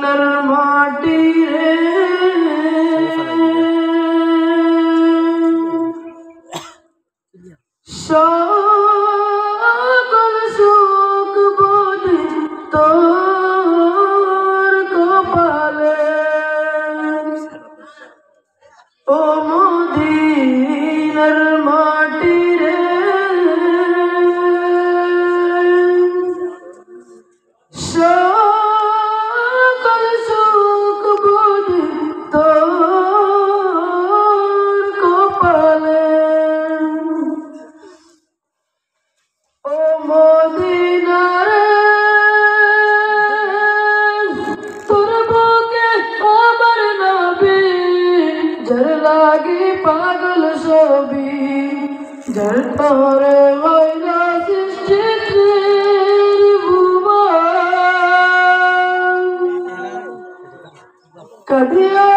মাটি রে সকল সুখ বুঝি তোর কপালে ও মদিনার মাটি রে সকল সুখ বুঝি তোর কপালে ও মদিনার তোর বুকে আমার নবী যার লাগি পাগল ছবি যার পরে হইলা সৃষ্টির ভুবন কাঁদিয়া